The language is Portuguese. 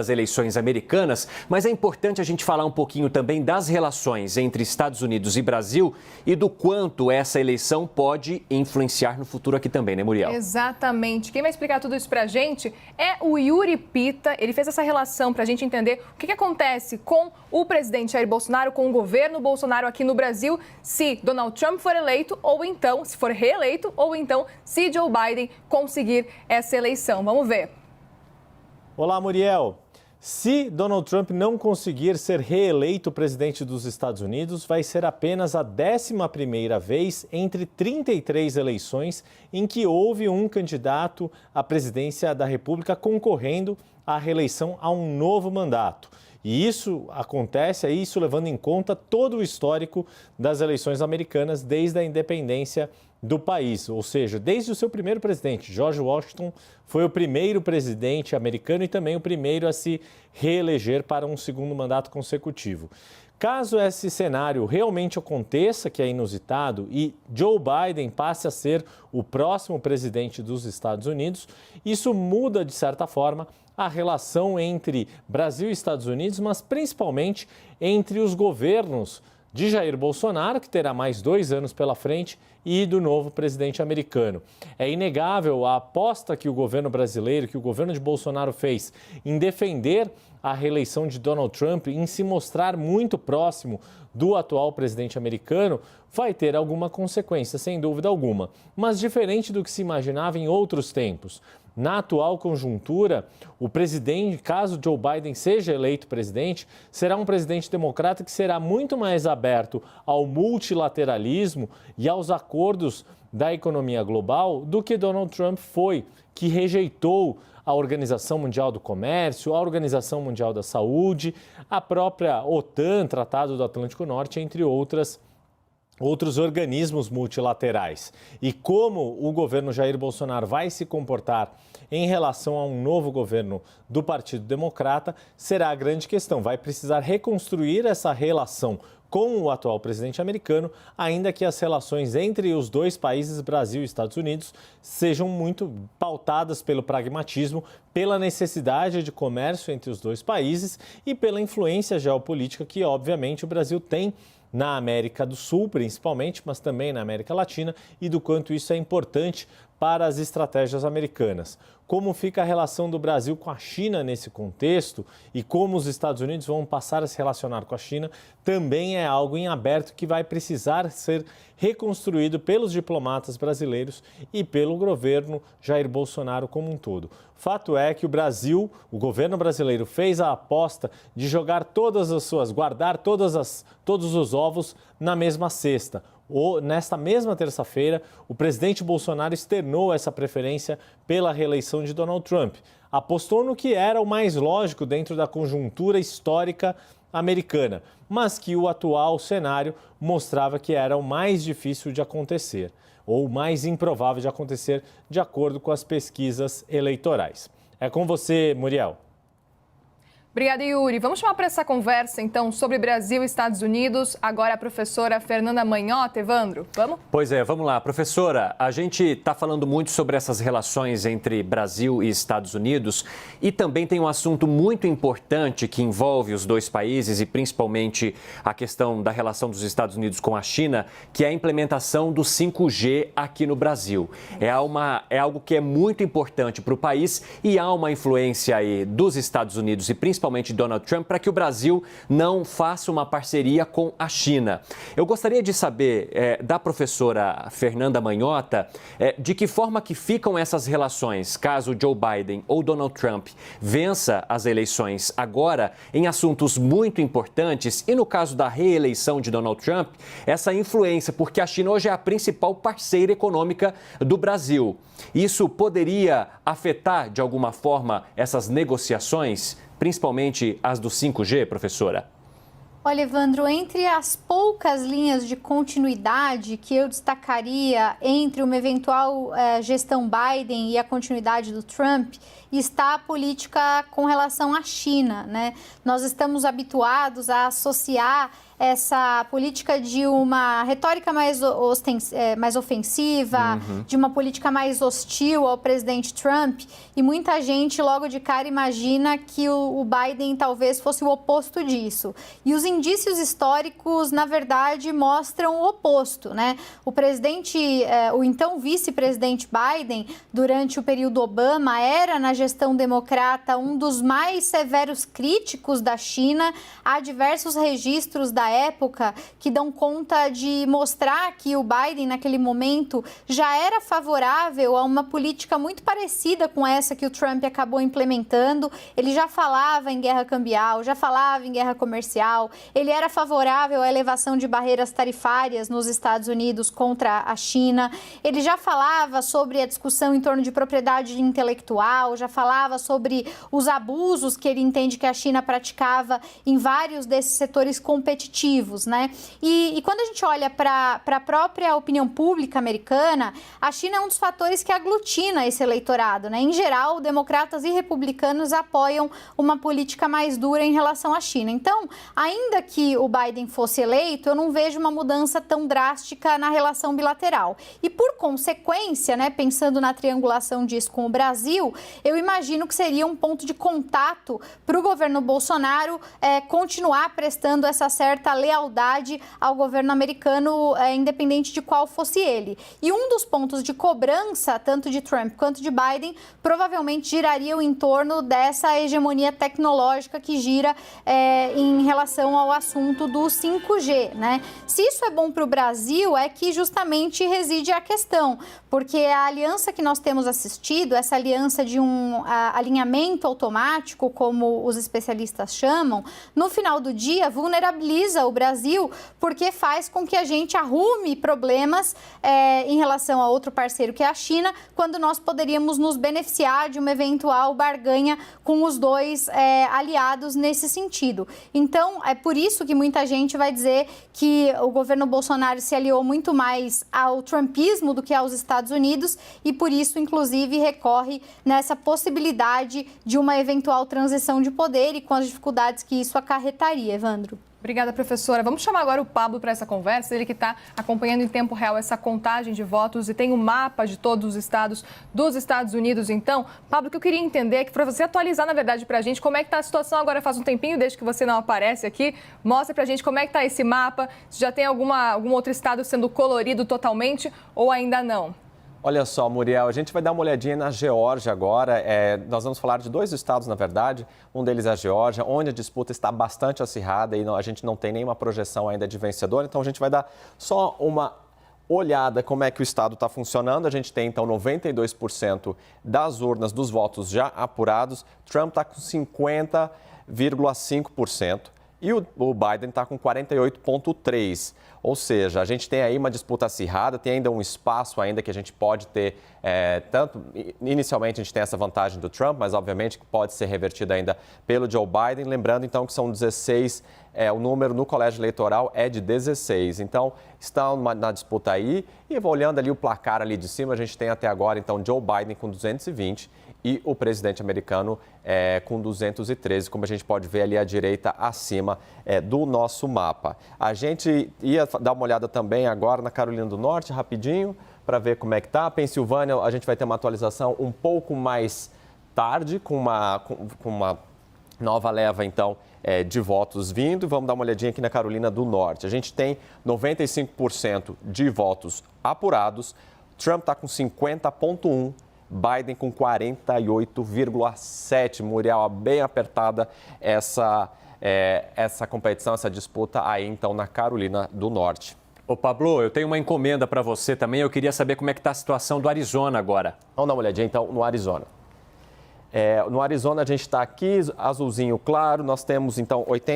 das eleições americanas, mas é importante a gente falar um pouquinho também das relações entre Estados Unidos e Brasil e do quanto essa eleição pode influenciar no futuro aqui também, né, Muriel? Exatamente. Quem vai explicar tudo isso pra gente é o Yuri Pita. Ele fez essa relação pra gente entender o que acontece com o presidente Jair Bolsonaro, com o governo Bolsonaro aqui no Brasil, se Donald Trump for eleito ou então, se for reeleito, ou então se Joe Biden conseguir essa eleição. Vamos ver. Olá, Muriel. Se Donald Trump não conseguir ser reeleito presidente dos Estados Unidos, vai ser apenas a 11ª vez entre 33 eleições em que houve um candidato à presidência da República concorrendo à reeleição a um novo mandato. E isso acontece, isso levando em conta todo o histórico das eleições americanas desde a independência do país, ou seja, desde o seu primeiro presidente, George Washington, foi o primeiro presidente americano e também o primeiro a se reeleger para um segundo mandato consecutivo. Caso esse cenário realmente aconteça, que é inusitado, e Joe Biden passe a ser o próximo presidente dos Estados Unidos, isso muda, de certa forma, a relação entre Brasil e Estados Unidos, mas principalmente entre os governos de Jair Bolsonaro, que terá mais 2 anos pela frente, e do novo presidente americano. É inegável a aposta que o governo brasileiro, que o governo de Bolsonaro fez em defender a reeleição de Donald Trump, em se mostrar muito próximo do atual presidente americano, vai ter alguma consequência, sem dúvida alguma. Mas diferente do que se imaginava em outros tempos, na atual conjuntura, o presidente, caso Joe Biden seja eleito presidente, será um presidente democrata que será muito mais aberto ao multilateralismo e aos acordos da economia global do que Donald Trump foi, que rejeitou a Organização Mundial do Comércio, a Organização Mundial da Saúde, a própria OTAN, Tratado do Atlântico Norte, entre outros organismos multilaterais. E como o governo Jair Bolsonaro vai se comportar em relação a um novo governo do Partido Democrata será a grande questão. Vai precisar reconstruir essa relação com o atual presidente americano, ainda que as relações entre os dois países, Brasil e Estados Unidos, sejam muito pautadas pelo pragmatismo, pela necessidade de comércio entre os dois países e pela influência geopolítica que, obviamente, o Brasil tem na América do Sul, principalmente, mas também na América Latina, e do quanto isso é importante para as estratégias americanas. Como fica a relação do Brasil com a China nesse contexto e como os Estados Unidos vão passar a se relacionar com a China, também é algo em aberto que vai precisar ser reconstruído pelos diplomatas brasileiros e pelo governo Jair Bolsonaro como um todo. Fato é que o governo brasileiro fez a aposta de jogar guardar todos os ovos na mesma cesta. Nesta mesma terça-feira, o presidente Bolsonaro externou essa preferência pela reeleição de Donald Trump. Apostou no que era o mais lógico dentro da conjuntura histórica americana, mas que o atual cenário mostrava que era o mais difícil de acontecer, ou mais improvável de acontecer, de acordo com as pesquisas eleitorais. É com você, Muriel. Obrigada, Yuri. Vamos chamar para essa conversa, então, sobre Brasil e Estados Unidos. Agora a professora Fernanda Manhota. Evandro, vamos? Pois é, vamos lá. Professora, a gente está falando muito sobre essas relações entre Brasil e Estados Unidos e também tem um assunto muito importante que envolve os dois países e principalmente a questão da relação dos Estados Unidos com a China, que é a implementação do 5G aqui no Brasil. É algo que é muito importante para o país e há uma influência aí dos Estados Unidos e principalmente Donald Trump, para que o Brasil não faça uma parceria com a China. Eu gostaria de saber da professora Fernanda Manhota de que forma que ficam essas relações, caso Joe Biden ou Donald Trump vença as eleições agora em assuntos muito importantes e no caso da reeleição de Donald Trump, essa influência, porque a China hoje é a principal parceira econômica do Brasil. Isso poderia afetar de alguma forma essas negociações? Principalmente as do 5G, professora? Olha, Evandro, entre as poucas linhas de continuidade que eu destacaria entre uma eventual gestão Biden e a continuidade do Trump, está a política com relação à China, né? Nós estamos habituados a associar essa política de uma retórica mais ofensiva, de uma política mais hostil ao presidente Trump, e muita gente logo de cara imagina que o Biden talvez fosse o oposto disso. E os indícios históricos, na verdade, mostram o oposto, né? O então vice-presidente Biden, durante o período Obama, era na gestão democrata um dos mais severos críticos da China. Há diversos registros da época que dão conta de mostrar que o Biden, naquele momento, já era favorável a uma política muito parecida com essa que o Trump acabou implementando. Ele já falava em guerra cambial, já falava em guerra comercial, ele era favorável à elevação de barreiras tarifárias nos Estados Unidos contra a China, ele já falava sobre a discussão em torno de propriedade intelectual, já falava sobre os abusos que ele entende que a China praticava em vários desses setores competitivos, né? E quando a gente olha para a própria opinião pública americana, a China é um dos fatores que aglutina esse eleitorado, né? Em geral, democratas e republicanos apoiam uma política mais dura em relação à China. Então, ainda que o Biden fosse eleito, eu não vejo uma mudança tão drástica na relação bilateral. E por consequência, né, pensando na triangulação disso com o Brasil, eu imagino que seria um ponto de contato para o governo Bolsonaro continuar prestando essa certa lealdade ao governo americano, independente de qual fosse ele. E um dos pontos de cobrança, tanto de Trump quanto de Biden, provavelmente giraria em torno dessa hegemonia tecnológica que gira em relação ao assunto do 5G, né? Se isso é bom para o Brasil, é que justamente reside a questão, porque a aliança que nós temos assistido, essa aliança de um alinhamento automático, como os especialistas chamam, no final do dia vulnerabiliza o Brasil, porque faz com que a gente arrume problemas em relação a outro parceiro que é a China, quando nós poderíamos nos beneficiar de uma eventual barganha com os dois aliados nesse sentido. Então, é por isso que muita gente vai dizer que o governo Bolsonaro se aliou muito mais ao trumpismo do que aos Estados Unidos e por isso, inclusive, recorre nessa possibilidade de uma eventual transição de poder e com as dificuldades que isso acarretaria, Evandro. Obrigada, professora. Vamos chamar agora o Pablo para essa conversa, ele que está acompanhando em tempo real essa contagem de votos e tem um mapa de todos os estados dos Estados Unidos. Então, Pablo, o que eu queria entender é que para você atualizar, na verdade, para a gente, como é que está a situação agora faz um tempinho, desde que você não aparece aqui, mostra para a gente como é que está esse mapa, se já tem algum outro estado sendo colorido totalmente ou ainda não. Olha só, Muriel, a gente vai dar uma olhadinha na Geórgia agora. Nós vamos falar de dois estados, na verdade. Um deles é a Geórgia, onde a disputa está bastante acirrada e a gente não tem nenhuma projeção ainda de vencedor. Então, a gente vai dar só uma olhada como é que o estado está funcionando. A gente tem, então, 92% das urnas dos votos já apurados. Trump está com 50,5%. E o Biden está com 48,3%. Ou seja, a gente tem aí uma disputa acirrada, tem ainda um espaço ainda que a gente pode ter, inicialmente a gente tem essa vantagem do Trump, mas obviamente que pode ser revertida ainda pelo Joe Biden. Lembrando então que são 16, o número no colégio eleitoral é de 16. Então, estão na disputa aí e olhando ali o placar ali de cima, a gente tem até agora então Joe Biden com 220 e o presidente americano com 213, como a gente pode ver ali à direita acima do nosso mapa. A gente ia dar uma olhada também agora na Carolina do Norte, rapidinho, para ver como é que está. A Pensilvânia, a gente vai ter uma atualização um pouco mais tarde, com uma nova leva, então, de votos vindo. Vamos dar uma olhadinha aqui na Carolina do Norte. A gente tem 95% de votos apurados. Trump está com 50,1%. Biden com 48,7%. Muriel, bem apertada essa competição, essa disputa aí, então, na Carolina do Norte. Ô, Pablo, eu tenho uma encomenda para você também. Eu queria saber como é que está a situação do Arizona agora. Vamos dar uma olhadinha, então, no Arizona. No Arizona, a gente está aqui, azulzinho claro. Nós temos, então, 80